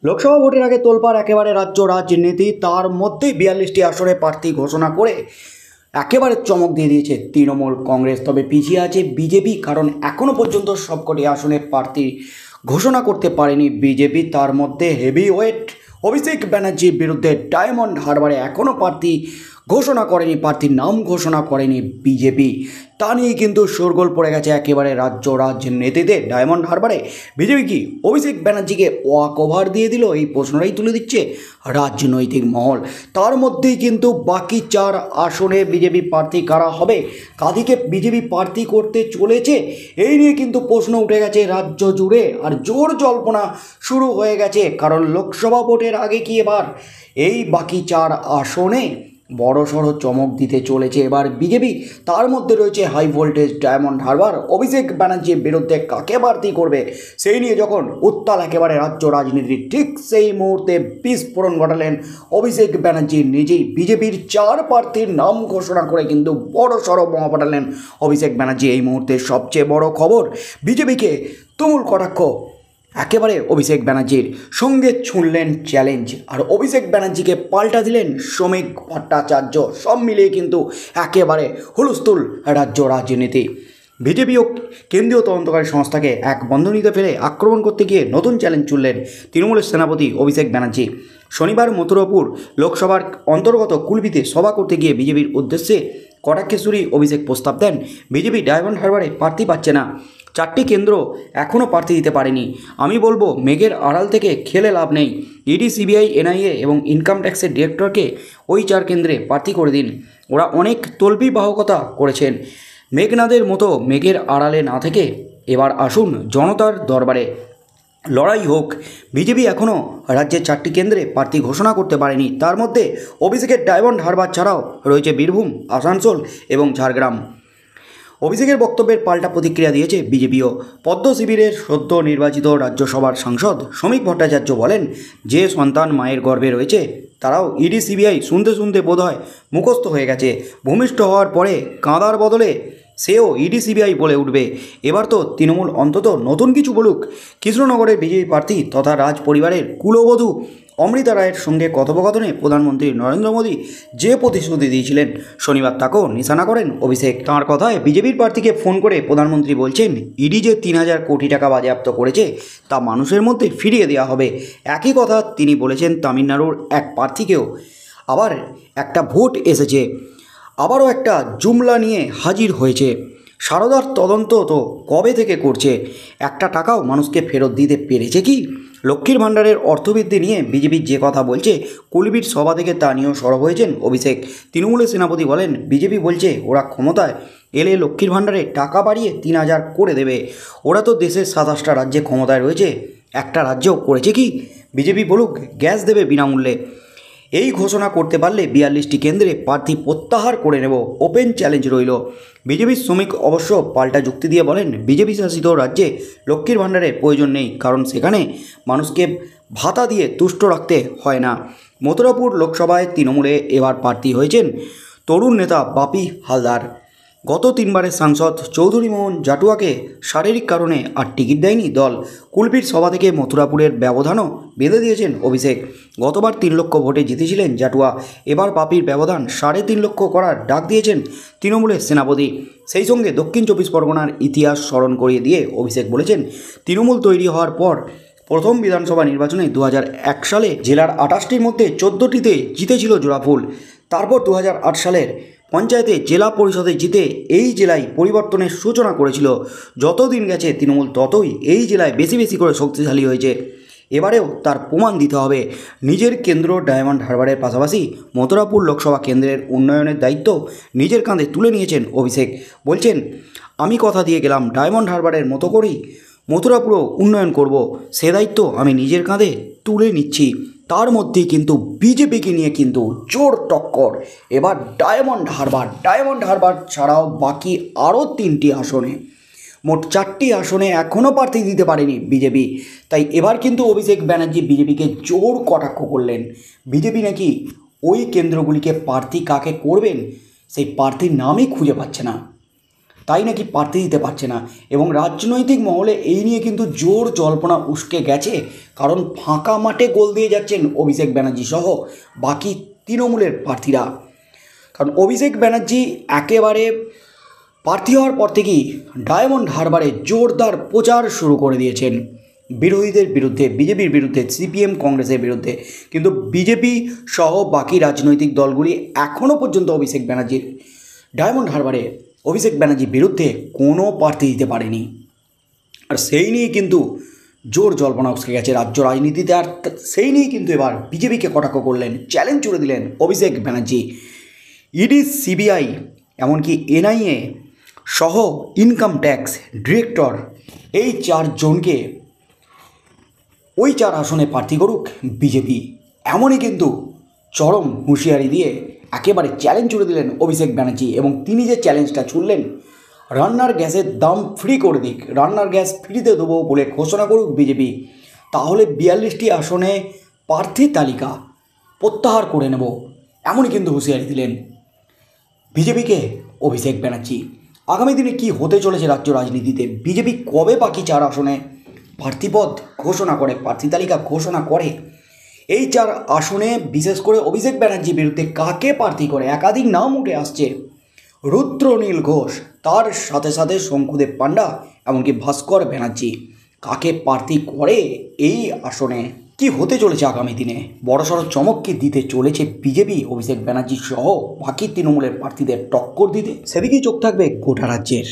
লোকসভা ভোটের আগে তোলপাড় একেবারে রাজ্য রাজনীতি। তার মধ্যে 42টি আসনে প্রার্থী ঘোষণা করে একেবারে চমক দিয়ে দিয়েছে তৃণমূল কংগ্রেস। তবে পিছিয়ে আছে বিজেপি, কারণ এখনও পর্যন্ত সবকটি আসনে প্রার্থী ঘোষণা করতে পারেনি বিজেপি। তার মধ্যে হেভিওয়েট অভিষেক ব্যানার্জির বিরুদ্ধে ডায়মন্ড হারবারে এখনও প্রার্থী ঘোষণা করেনি, প্রার্থীর নাম ঘোষণা করেনি বিজেপি। তা নিয়ে কিন্তু শোরগোল পড়ে গেছে একেবারে রাজ্য রাজনীতিতে। ডায়মন্ড হারবারে বিজেপি কি অভিষেক ব্যানার্জিকে ওয়াক ওভার দিয়ে দিল, এই প্রশ্নটাই তুলে দিচ্ছে রাজনৈতিক মহল। তার মধ্যেই কিন্তু বাকি 4 আসনে বিজেপি প্রার্থী কারা হবে, কাদিকে বিজেপি প্রার্থী করতে চলেছে, এই নিয়ে কিন্তু প্রশ্ন উঠে গেছে রাজ্য জুড়ে। আর জোর জল্পনা শুরু হয়ে গেছে, কারণ লোকসভা ভোটের আগে কি এবার এই বাকি 4 আসনে বড়সড় চমক দিতে চলেছে এবার বিজেপি। তার মধ্যে রয়েছে হাই ভোল্টেজ ডায়মন্ড হারবার। অভিষেক ব্যানার্জির বিরুদ্ধে কাকে প্রার্থী করবে সেই নিয়ে যখন উত্তাল একেবারে রাজ্য রাজনীতি, ঠিক সেই মুহূর্তে বিস্ফোরণ ঘটালেন অভিষেক ব্যানার্জি নিজেই। বিজেপির 4 প্রার্থীর নাম ঘোষণা করে কিন্তু বড়সড় বোমা পাঠালেন অভিষেক ব্যানার্জি। এই মুহূর্তে সবচেয়ে বড় খবর, বিজেপিকে তুমুল কটাক্ষ একেবারে অভিষেক ব্যানার্জির সঙ্গে ছুঁড়লেন চ্যালেঞ্জ, আর অভিষেক ব্যানার্জিকে পাল্টা দিলেন শ্রমিক ভট্টাচার্য। সব মিলিয়ে কিন্তু একেবারে হুলস্থুল রাজ্য রাজনীতি। বিজেপি ও কেন্দ্রীয় তদন্তকারী সংস্থাকে এক বন্ধনীতে ফেলে আক্রমণ করতে গিয়ে নতুন চ্যালেঞ্জ ছুঁড়লেন তৃণমূলের সেনাপতি অভিষেক ব্যানার্জি। শনিবার মথুরাপুর লোকসভার অন্তর্গত কুলবিতে সভা করতে গিয়ে বিজেপির উদ্দেশ্যে কটাক্ষেশ্বরী অভিষেক প্রস্তাব দেন। বিজেপি ডায়মন্ড হারবারে প্রার্থী পাচ্ছে না, 4টি কেন্দ্র এখনও প্রার্থী দিতে পারেনি। আমি বলবো মেঘের আড়াল থেকে খেলে লাভ নেই। ইডি, সিবিআই, এনআইএ এবং ইনকাম ট্যাক্সের ডিরেক্টরকে ওই 4 কেন্দ্রে প্রার্থী করে দিন। ওরা অনেক তল্পি বাহকতা করেছেন। মেঘনাদের মতো মেঘের আড়ালে না থেকে এবার আসুন জনতার দরবারে, লড়াই হোক। বিজেপি এখনও রাজ্যের 4টি কেন্দ্রে প্রার্থী ঘোষণা করতে পারেনি। তার মধ্যে অভিষেকের ডায়মন্ড হারবার ছাড়াও রয়েছে বীরভূম, আসানসোল এবং ঝাড়গ্রাম। অভিষেকের বক্তব্যের পাল্টা প্রতিক্রিয়া দিয়েছে বিজেপিও। পদ্ম শিবিরের সদ্য নির্বাচিত রাজ্যসভার সাংসদ শ্রমিক ভট্টাচার্য বলেন, যে সন্তান মায়ের গর্ভে রয়েছে তারাও ইডি, সিবিআই শুনতে শুনতে বোধহয় মুখস্থ হয়ে গেছে। ভূমিষ্ঠ হওয়ার পরে কাঁদার বদলে সেও ইডি, সিবিআই বলে উঠবে। এবার তো তৃণমূল অন্তত নতুন কিছু বলুক। কৃষ্ণনগরের বিজেপি প্রার্থী তথা রাজ পরিবারের কুলবধূ অমৃতা রায়ের সঙ্গে কথোপকথনে প্রধানমন্ত্রী নরেন্দ্র মোদী যে প্রতিশ্রুতি দিয়েছিলেন শনিবার তাকেও নিশানা করেন অভিষেক। তাঁর কথায় বিজেপির প্রার্থীকে ফোন করে প্রধানমন্ত্রী বলছেন, ইডি যে 3000 কোটি টাকা বাজেয়াপ্ত করেছে তা মানুষের মধ্যে ফিরিয়ে দেওয়া হবে। একই কথা তিনি বলেছেন তামিলনাড়ুর এক প্রার্থীকেও। আবার একটা ভোট এসেছে, আবারও একটা জুমলা নিয়ে হাজির হয়েছে। সারদার তদন্ত তো কবে থেকে করছে, একটা টাকাও মানুষকে ফেরত দিতে পেরেছে কি? লক্ষ্মীর ভাণ্ডারের অর্থবৃদ্ধি নিয়ে বিজেপির যে কথা বলছে, কুলবির সভা থেকে তা নিয়েও সরব হয়েছেন অভিষেক। তৃণমূলের সেনাপতি বলেন, বিজেপি বলছে ওরা ক্ষমতায় এলে লক্ষ্মীর ভাণ্ডারে টাকা বাড়িয়ে 3000 করে দেবে। ওরা তো দেশের 27টা রাজ্যে ক্ষমতায় রয়েছে, একটা রাজ্যেও করেছে কি? বিজেপি বলুক গ্যাস দেবে বিনামূল্যে। এই ঘোষণা করতে পারলে 42টি কেন্দ্রে প্রার্থী প্রত্যাহার করে নেব, ওপেন চ্যালেঞ্জ রইল। বিজেপির শ্রমিক অবশ্য পাল্টা যুক্তি দিয়ে বলেন, বিজেপি শাসিত রাজ্যে লক্ষ্মীর ভাণ্ডারের প্রয়োজন নেই, কারণ সেখানে মানুষকে ভাতা দিয়ে তুষ্ট রাখতে হয় না। মথুরাপুর লোকসভায় তৃণমূলে এবার প্রার্থী হয়েছেন তরুণ নেতা বাপি হালদার। গত 3 বারের সাংসদ চৌধুরী মোহন জাটুয়াকে শারীরিক কারণে আর টিকিট দেয়নি দল। কুলপির সভা থেকে মথুরাপুরের ব্যবধানও বেঁধে দিয়েছেন অভিষেক। গতবার 3 লক্ষ ভোটে জিতেছিলেন জাটুয়া, এবার বাপির ব্যবধান 3.5 লক্ষ করার ডাক দিয়েছেন তৃণমূলের সেনাপতি। সেই সঙ্গে দক্ষিণ 24 পরগনার ইতিহাস স্মরণ করিয়ে দিয়ে অভিষেক বলেছেন, তৃণমূল তৈরি হওয়ার পর প্রথম বিধানসভা নির্বাচনে 2001 সালে জেলার 28টির মধ্যে 14টিতে জিতেছিল জোড়াফুল। তারপর 2008 সালের পঞ্চায়েতে জেলা পরিষদে জিতে এই জেলায় পরিবর্তনের সূচনা করেছিল। যত দিন গেছে তৃণমূল ততই এই জেলায় বেশি বেশি করে শক্তিশালী হয়েছে। এবারেও তার প্রমাণ দিতে হবে। নিজের কেন্দ্র ডায়মন্ড হারবারের পাশাপাশি মথুরাপুর লোকসভা কেন্দ্রের উন্নয়নের দায়িত্ব নিজের কাঁধে তুলে নিয়েছেন অভিষেক। বলছেন, আমি কথা দিয়ে গেলাম ডায়মন্ড হারবারের মতো করেই মথুরাপুরও উন্নয়ন করব, সে দায়িত্ব আমি নিজের কাঁধে তুলে নিচ্ছি। তার মধ্যেই কিন্তু বিজেপিকে নিয়ে কিন্তু জোর টক্কর এবার ডায়মন্ড হারবার ছাড়াও বাকি আরও 3টি আসনে, মোট 4টি আসনে এখনও প্রার্থী দিতে পারেনি বিজেপি। তাই এবার কিন্তু অভিষেক ব্যানার্জি বিজেপিকে জোর কটাক্ষ করলেন। বিজেপি নাকি ওই কেন্দ্রগুলিকে প্রার্থী কাকে করবেন সেই প্রার্থীর নামই খুঁজে পাচ্ছে না। তাই নাকি প্রার্থী দিতে পারছে না। এবং রাজনৈতিক মহলে এই নিয়ে কিন্তু জোর জল্পনা উস্কে গেছে, কারণ ফাঁকা মাঠে গোল দিয়ে যাচ্ছেন অভিষেক ব্যানার্জি সহ বাকি তৃণমূলের প্রার্থীরা। কারণ অভিষেক ব্যানার্জি একেবারে প্রার্থী হওয়ার পর থেকেই ডায়মন্ড হারবারে জোরদার প্রচার শুরু করে দিয়েছেন বিরোধীদের বিরুদ্ধে, বিজেপির বিরুদ্ধে, সিপিএম কংগ্রেসের বিরুদ্ধে। কিন্তু বিজেপি সহ বাকি রাজনৈতিক দলগুলি এখনও পর্যন্ত অভিষেক ব্যানার্জির ডায়মন্ড হারবারে অভিষেক ব্যানার্জির বিরুদ্ধে কোনো প্রার্থী দিতে পারেনি। আর সেই নিয়ে কিন্তু জোর জল্পনা উসকে গেছে রাজ্য রাজনীতিতে। আর সেই নিয়েই কিন্তু এবার বিজেপিকে কটাক্ষ করলেন, চ্যালেঞ্জ ছুড়ে দিলেন অভিষেক ব্যানার্জি। ইডি, সিবিআই, এমনকি এনআইএ সহ ইনকাম ট্যাক্স ডিরেক্টর, এই চারজনকে ওই 4 আসনে প্রার্থী করুক বিজেপি, এমনই কিন্তু চরম হুঁশিয়ারি দিয়ে একেবারে চ্যালেঞ্জ ছুড়ে দিলেন অভিষেক ব্যানার্জি। এবং তিনি যে চ্যালেঞ্জটা ছুড়লেন, রান্নার গ্যাসের দাম ফ্রি করে দিক, রান্নার গ্যাস ফ্রিতে দেবো বলে ঘোষণা করুক বিজেপি, তাহলে 42টি আসনে প্রার্থী তালিকা প্রত্যাহার করে নেব, এমনই কিন্তু হুঁশিয়ারি দিলেন বিজেপিকে অভিষেক ব্যানার্জি। আগামী দিনে কি হতে চলেছে রাজ্য রাজনীতিতে, বিজেপি কবে বাকি 4 আসনে প্রার্থীপদ ঘোষণা করে, প্রার্থী তালিকা ঘোষণা করে, এই 4 আসনে বিশেষ করে অভিষেক ব্যানার্জির বিরুদ্ধে কাকে প্রার্থী করে, একাধিক নাম উঠে আসছে, রুদ্রনীল ঘোষ, তার সাথে সাথে শঙ্কুদেব পাণ্ডা, এমনকি ভাস্কর ব্যানার্জি, কাকে প্রার্থী করে এই আসনে, কি হতে চলেছে আগামী দিনে, বড়সড় চমক কি দিতে চলেছে বিজেপি অভিষেক ব্যানার্জি সহ বাকি তৃণমূলের প্রার্থীদের টক্কর দিতে, সেদিকেই চোখ থাকবে গোটা রাজ্যের।